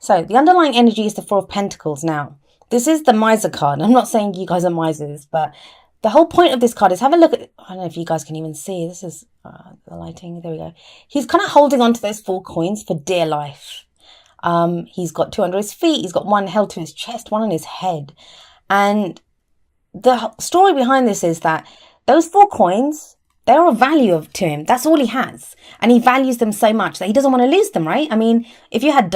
So the underlying energy is the Four of Pentacles. Now, this is the miser card. I'm not saying you guys are misers, but the whole point of this card is have a look at, I don't know if you guys can even see, this is the lighting, there we go. He's kind of holding on to those 4 coins for dear life. He's got 2 under his feet, he's got one held to his chest, one on his head. And the story behind this is that those 4 coins, they're of value to him. That's all he has. And he values them so much that he doesn't want to lose them, right? I mean, if you had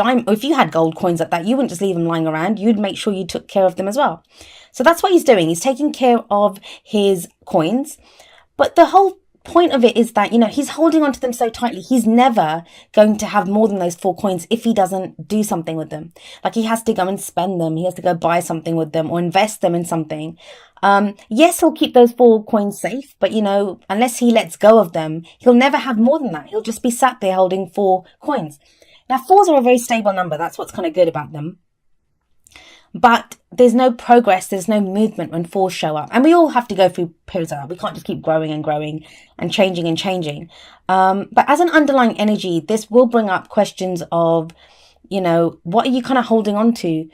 gold coins like that, you wouldn't just leave them lying around. You'd make sure you took care of them as well. So that's what he's doing. He's taking care of his coins. But the whole point of it is that, he's holding on to them so tightly. He's never going to have more than those 4 coins if he doesn't do something with them. Like, he has to go and spend them. He has to go buy something with them or invest them in something. Yes, he'll keep those 4 coins safe, but unless he lets go of them, he'll never have more than that. He'll just be sat there holding 4 coins. Now, 4s are a very stable number. That's what's kind of good about them. But there's no progress, there's no movement when 4s show up. And we all have to go through periods like that. We can't just keep growing and growing and changing and changing. But as an underlying energy, this will bring up questions of, what are you kind of holding on to?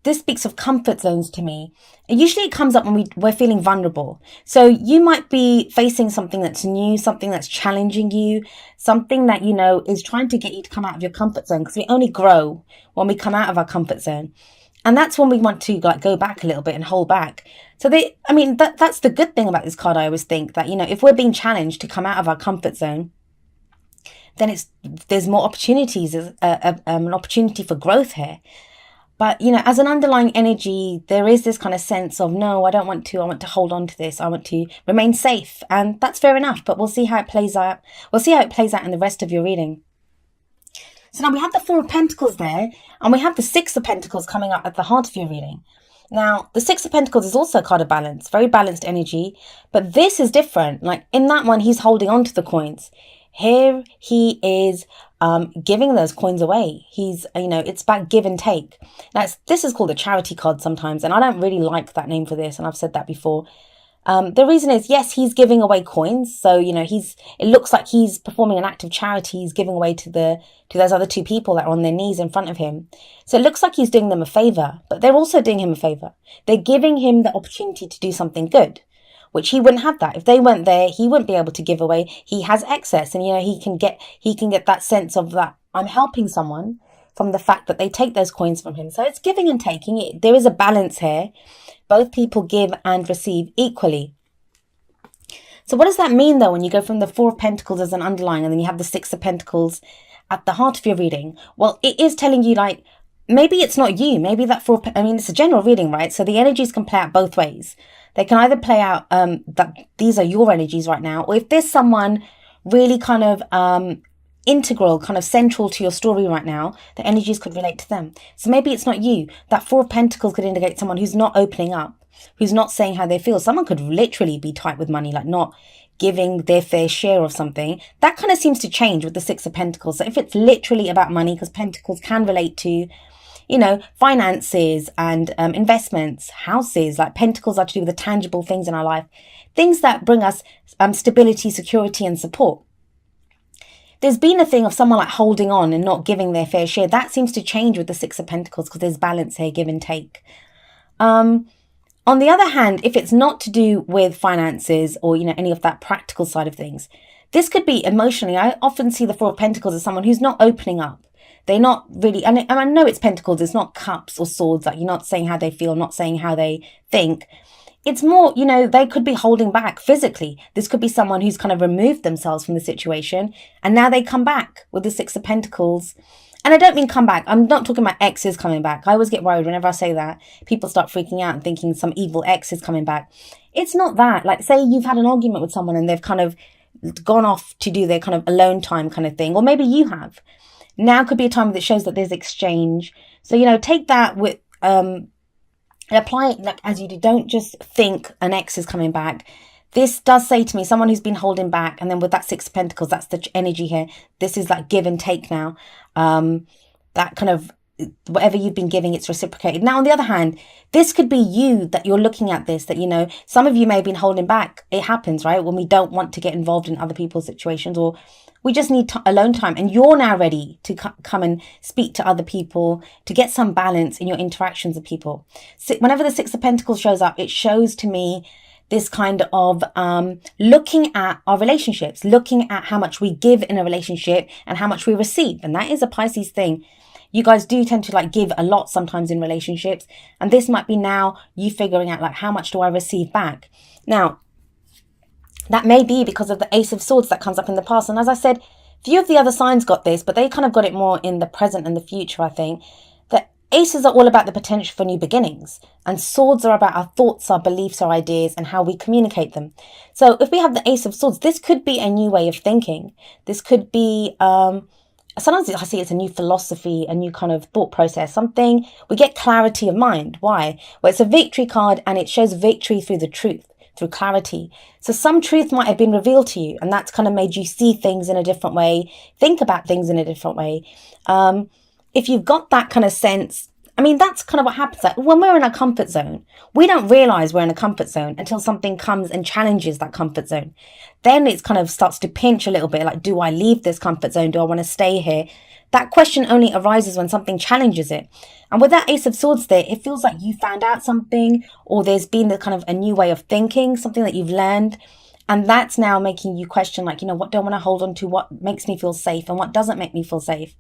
This speaks of comfort zones to me. Usually it comes up when we're feeling vulnerable. So you might be facing something that's new, something that's challenging you, something that, is trying to get you to come out of your comfort zone, because we only grow when we come out of our comfort zone. And that's when we want to go back a little bit and hold back. So that's the good thing about this card. I always think that, if we're being challenged to come out of our comfort zone, then there's more opportunities, an opportunity for growth here. But, as an underlying energy, there is this kind of sense of, no, I want to hold on to this. I want to remain safe. And that's fair enough, but we'll see how it plays out. We'll see how it plays out in the rest of your reading. So now we have the 4 of Pentacles there, and we have the 6 of Pentacles coming up at the heart of your reading. Now, the 6 of Pentacles is also a card of balance, very balanced energy, but this is different. Like, in that one, he's holding on to the coins. Here, he is giving those coins away. He's, it's about give and take. Now, this is called a charity card sometimes, and I don't really like that name for this, and I've said that before. The reason is, yes, he's giving away coins. So, it looks like he's performing an act of charity. He's giving away to those other 2 people that are on their knees in front of him. So it looks like he's doing them a favor, but they're also doing him a favor. They're giving him the opportunity to do something good, which he wouldn't have that. If they weren't there, he wouldn't be able to give away. He has excess, and, he can get that sense of that I'm helping someone from the fact that they take those coins from him. So it's giving and taking. There is a balance here. Both people give and receive equally. So what does that mean, though, when you go from the 4 of Pentacles as an underlying and then you have the 6 of Pentacles at the heart of your reading? Well, it is telling you, maybe it's not you. Maybe that it's a general reading, right? So the energies can play out both ways. They can either play out that these are your energies right now, or if there's someone really kind of integral, kind of central to your story right now, the energies could relate to them. So maybe it's not you. That 4 of Pentacles could indicate someone who's not opening up, who's not saying how they feel. Someone could literally be tight with money, like not giving their fair share of something. That kind of seems to change with the 6 of Pentacles. So if it's literally about money, because Pentacles can relate to, finances and investments, houses, like Pentacles are to do with the tangible things in our life, things that bring us stability, security, and support. There's been a thing of someone holding on and not giving their fair share. That seems to change with the 6 of Pentacles because there's balance here, give and take. On the other hand, if it's not to do with finances or, any of that practical side of things, this could be emotionally. I often see the 4 of Pentacles as someone who's not opening up. They're not really, and I know it's Pentacles, it's not cups or swords, you're not saying how they feel, not saying how they think. It's more, they could be holding back physically. This could be someone who's kind of removed themselves from the situation, and now they come back with the 6 of Pentacles. And I don't mean come back. I'm not talking about exes coming back. I always get worried whenever I say that. People start freaking out and thinking some evil ex is coming back. It's not that. Say you've had an argument with someone and they've kind of gone off to do their kind of alone time kind of thing. Or maybe you have. Now could be a time that shows that there's exchange. So, take that with... and apply it as you do. Don't just think an ex is coming back. This does say to me, someone who's been holding back, and then with that 6 of Pentacles, that's the energy here. This is give and take now. That kind of whatever you've been giving, it's reciprocated. Now, on the other hand, this could be you that you're looking at this, that, you know, some of you may have been holding back. It happens, right? When we don't want to get involved in other people's situations, or we just need alone time, and you're now ready to come and speak to other people, to get some balance in your interactions with people. So whenever the Six of Pentacles shows up, it shows to me this kind of looking at our relationships, looking at how much we give in a relationship and how much we receive. And that is a Pisces thing. You guys do tend to like give a lot sometimes in relationships. And this might be now you figuring out like, how much do I receive back? Now, that may be because of the Ace of Swords that comes up in the past. And as I said, few of the other signs got this, but they kind of got it more in the present and the future, I think. The Aces are all about the potential for new beginnings. And Swords are about our thoughts, our beliefs, our ideas, and how we communicate them. So if we have the Ace of Swords, this could be a new way of thinking. This could be... sometimes I see it's a new philosophy, a new kind of thought process, something, we get clarity of mind. Why? Well, it's a victory card and it shows victory through the truth, through clarity. So some truth might have been revealed to you, and that's kind of made you see things in a different way, think about things in a different way. If you've got that kind of sense, I mean, that's kind of what happens. Like when we're in a comfort zone, we don't realize we're in a comfort zone until something comes and challenges that comfort zone. Then it kind of starts to pinch a little bit, like, do I leave this comfort zone? Do I want to stay here? That question only arises when something challenges it. And with that Ace of Swords there, it feels like you found out something, or there's been the kind of a new way of thinking, something that you've learned. And that's now making you question, like, you know, what do I want to hold on to? What makes me feel safe and what doesn't make me feel safe?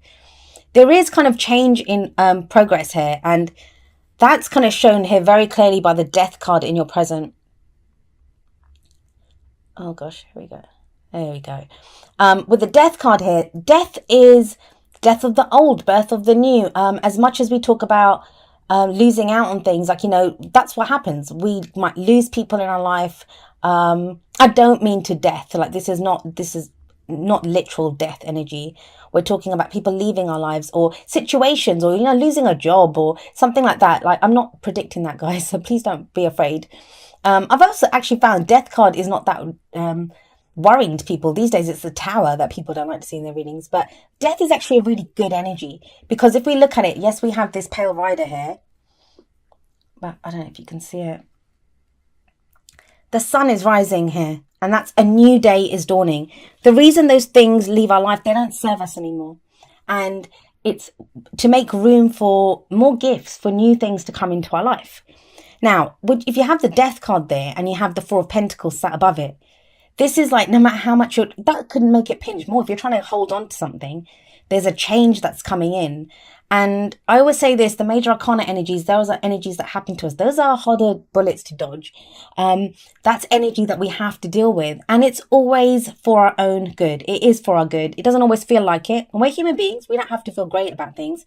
There is kind of change in progress here. And that's kind of shown here very clearly by the Death card in your present. Oh gosh, here we go. There we go. With the Death card here, death is death of the old, birth of the new. As much as we talk about losing out on things, like, you know, that's what happens. We might lose people in our life. I don't mean to death. Like this is not literal death energy. We're talking about people leaving our lives, or situations, or, you know, losing a job or something like that. Like, I'm not predicting that, guys, so please don't be afraid. I've also actually found Death card is not that worrying to people. These days it's the Tower that people don't like to see in their readings, but death is actually a really good energy, because if we look at it, yes, we have this Pale Rider here, but I don't know if you can see it. The sun is rising here, and that's a new day is dawning. The reason those things leave our life, they don't serve us anymore. And it's to make room for more gifts, for new things to come into our life. Now, if you have the Death card there and you have the Four of Pentacles sat above it, this is like, no matter how much that could make it pinch more. If you're trying to hold on to something, there's a change that's coming in. And I always say this, the major arcana energies, those are energies that happen to us. Those are harder bullets to dodge. That's energy that we have to deal with. And it's always for our own good. It is for our good. It doesn't always feel like it. And we're human beings. We don't have to feel great about things.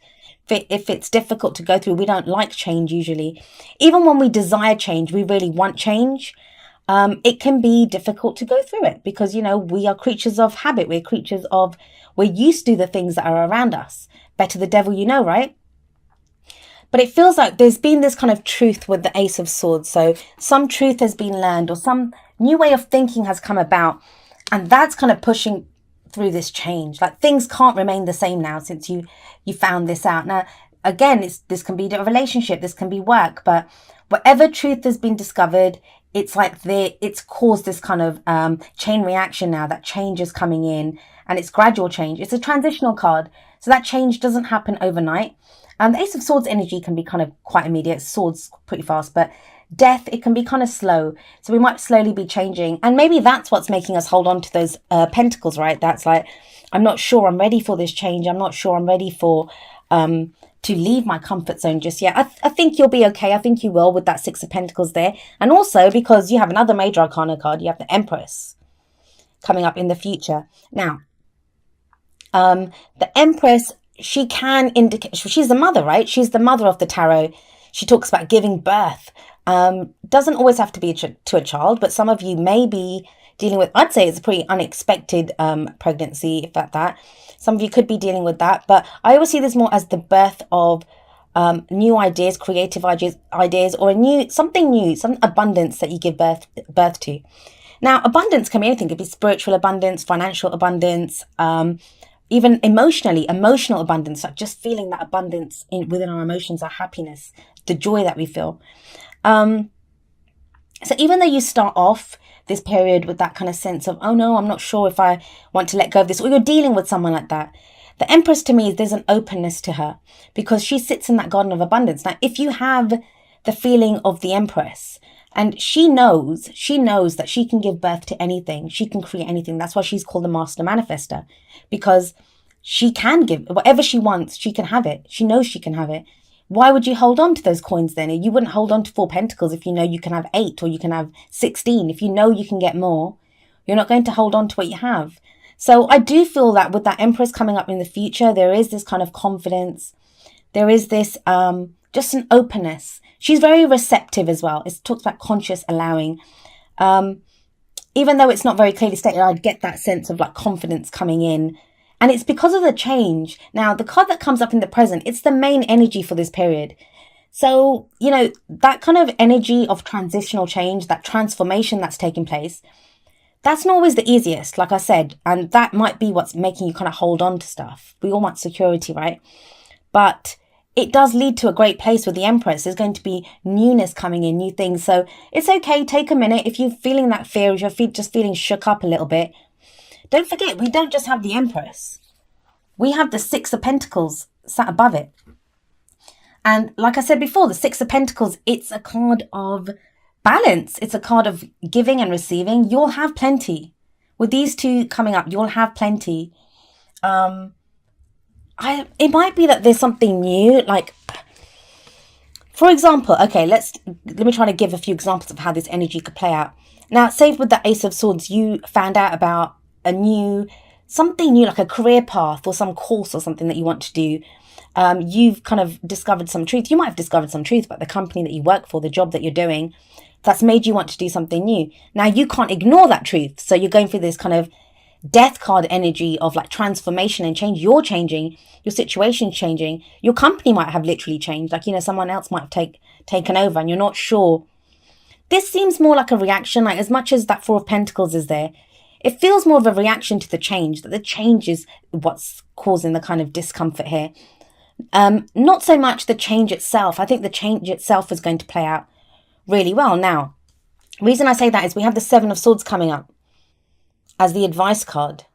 If it's difficult to go through, we don't like change usually. Even when we desire change, we really want change. It can be difficult to go through it because, you know, we are creatures of habit. We're used to the things that are around us. Better the devil you know, right? But it feels like there's been this kind of truth with the Ace of Swords. So some truth has been learned, or some new way of thinking has come about. And that's kind of pushing through this change. Like things can't remain the same now since you found this out. Now, again, this can be a relationship, this can be work, but whatever truth has been discovered, it's like it's caused this kind of chain reaction now. That change is coming in, and it's gradual change. It's a transitional card. So that change doesn't happen overnight. The Ace of Swords energy can be kind of quite immediate. Swords pretty fast, but death, it can be kind of slow. So we might slowly be changing. And maybe that's what's making us hold on to those pentacles, right? That's like, I'm not sure I'm ready for this change. I'm not sure I'm ready for to leave my comfort zone just yet. I think you'll be okay. I think you will with that Six of Pentacles there. And also because you have another major arcana card, you have the Empress coming up in the future. Now, the Empress, she can indicate, she's the mother, right? She's the mother of the tarot. She talks about giving birth. Doesn't always have to be to a child, but some of you may be dealing with, I'd say it's a pretty unexpected pregnancy, if that. Some of you could be dealing with that, but I always see this more as the birth of new ideas, creative ideas, or some abundance that you give birth to. Now, abundance can be anything. It could be spiritual abundance, financial abundance, even emotionally, emotional abundance, like just feeling that abundance within our emotions, our happiness, the joy that we feel. So even though you start off this period with that kind of sense of, oh no, I'm not sure if I want to let go of this, or you're dealing with someone like that, the Empress to me, there's an openness to her because she sits in that garden of abundance. Now, if you have the feeling of the Empress, and she knows that she can give birth to anything, she can create anything. That's why she's called the master manifester, because she can give whatever she wants, she can have it. She knows she can have it. Why would you hold on to those coins then? You wouldn't hold on to 4 pentacles if you know you can have 8 or you can have 16. If you know you can get more, you're not going to hold on to what you have. So I do feel that with that Empress coming up in the future, there is this kind of confidence. There is this just an openness. She's very receptive as well. It talks about conscious allowing. Even though it's not very clearly stated, I'd get that sense of like confidence coming in. And it's because of the change. Now, the card that comes up in the present, it's the main energy for this period. So, you know, that kind of energy of transitional change, that transformation that's taking place, that's not always the easiest, like I said. And that might be what's making you kind of hold on to stuff. We all want security, right? But it does lead to a great place with the Empress. There's going to be newness coming in, new things. So it's okay. Take a minute. If you're feeling that fear, if you're just feeling shook up a little bit, don't forget, we don't just have the Empress. We have the 6 of Pentacles sat above it. And like I said before, the 6 of Pentacles, it's a card of balance. It's a card of giving and receiving. You'll have plenty. With these two coming up, you'll have plenty. It might be that there's something new. Like, for example, okay, let me try to give a few examples of how this energy could play out. Now, say with the Ace of Swords, you found out about something new, like a career path or some course or something that you want to do. You've kind of discovered some truth. You might have discovered some truth about the company that you work for, the job that you're doing, that's made you want to do something new. Now, you can't ignore that truth. So you're going through this kind of death card energy of like transformation and change. You're changing, your situation's changing, your company might have literally changed. Like, you know, someone else might have taken over and you're not sure. This seems more like a reaction, like as much as that 4 of Pentacles is there. It feels more of a reaction to the change, that the change is what's causing the kind of discomfort here. Not so much the change itself. I think the change itself is going to play out really well. Now, the reason I say that is we have the 7 of Swords coming up as the advice card.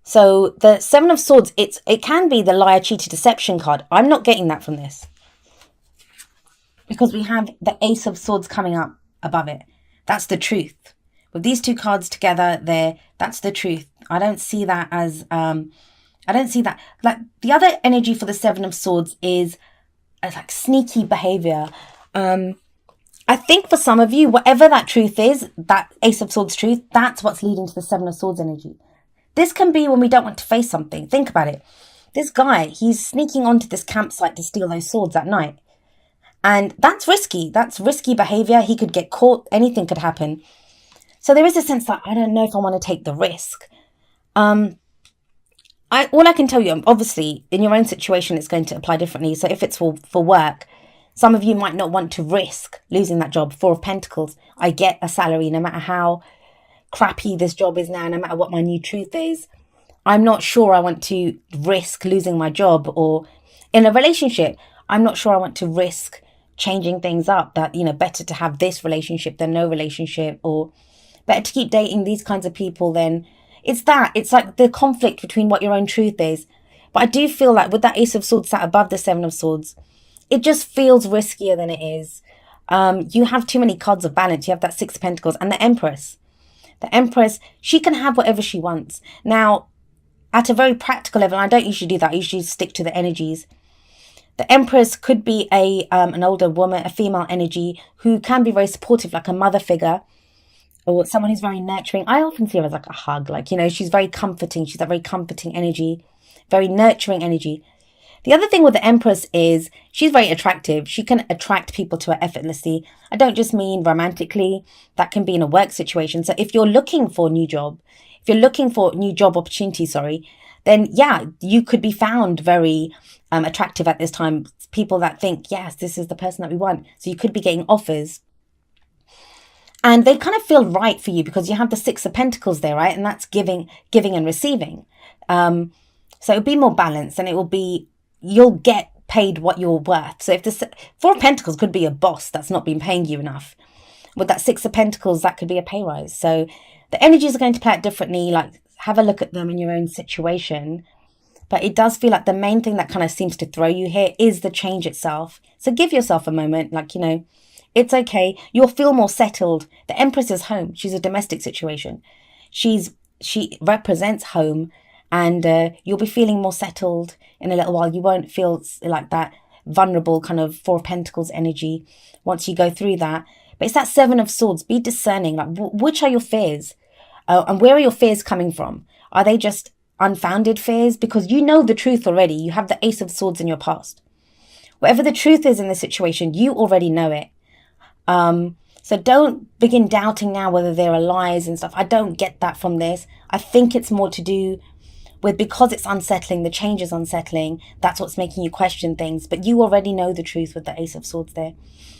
So the 7 of Swords, it can be the liar, cheater, deception card. I'm not getting that from this, because we have the Ace of Swords coming up above it. That's the truth. With these two cards together there, that's the truth. I don't see that as, I don't see that. Like, the other energy for the 7 of Swords is like sneaky behavior. I think for some of you, whatever that truth is, that Ace of Swords truth, that's what's leading to the 7 of Swords energy. This can be when we don't want to face something. Think about it. This guy, he's sneaking onto this campsite to steal those swords at night. And that's risky. That's risky behavior. He could get caught. Anything could happen. So there is a sense that I don't know if I want to take the risk. All I can tell you, obviously, in your own situation, it's going to apply differently. So if it's for work, some of you might not want to risk losing that job. 4 of Pentacles, I get a salary no matter how crappy this job is now, no matter what my new truth is. I'm not sure I want to risk losing my job. Or in a relationship, I'm not sure I want to risk changing things up. That, you know, better to have this relationship than no relationship, or better to keep dating these kinds of people than... It's like the conflict between what your own truth is. But I do feel like with that Ace of Swords sat above the 7 of Swords, it just feels riskier than it is. You have too many cards of balance. You have that 6 of Pentacles and the Empress. The Empress, she can have whatever she wants. Now, at a very practical level, I don't usually do that. I usually stick to the energies. The Empress could be an older woman, a female energy who can be very supportive, like a mother figure, or someone who's very nurturing. I often see her as like a hug, like, you know, she's very comforting. She's that very comforting energy, very nurturing energy. The other thing with the Empress is she's very attractive. She can attract people to her effortlessly. I don't just mean romantically. That can be in a work situation. So if you're looking for a new job, if you're looking for new job opportunity, then yeah, you could be found very attractive at this time. People that think, yes, this is the person that we want. So you could be getting offers. And they kind of feel right for you because you have the 6 of Pentacles there, right? And that's giving and receiving. So it'll be more balanced, and it will be, you'll get paid what you're worth. So if the Four of Pentacles could be a boss that's not been paying you enough, with that Six of Pentacles, that could be a pay rise. So the energies are going to play out differently. Like, have a look at them in your own situation. But it does feel like the main thing that kind of seems to throw you here is the change itself. So give yourself a moment, like, it's okay. You'll feel more settled. The Empress is home. She's a domestic situation. She represents home, and you'll be feeling more settled in a little while. You won't feel like that vulnerable kind of Four of Pentacles energy once you go through that. But it's that Seven of Swords. Be discerning. Like, which are your fears? And where are your fears coming from? Are they just unfounded fears? Because you know the truth already. You have the Ace of Swords in your past. Whatever the truth is in the situation, you already know it. So don't begin doubting now whether there are lies and stuff. I don't get that from this. I think it's more to do with, because it's unsettling, the change is unsettling. That's what's making you question things. But you already know the truth with the Ace of Swords there.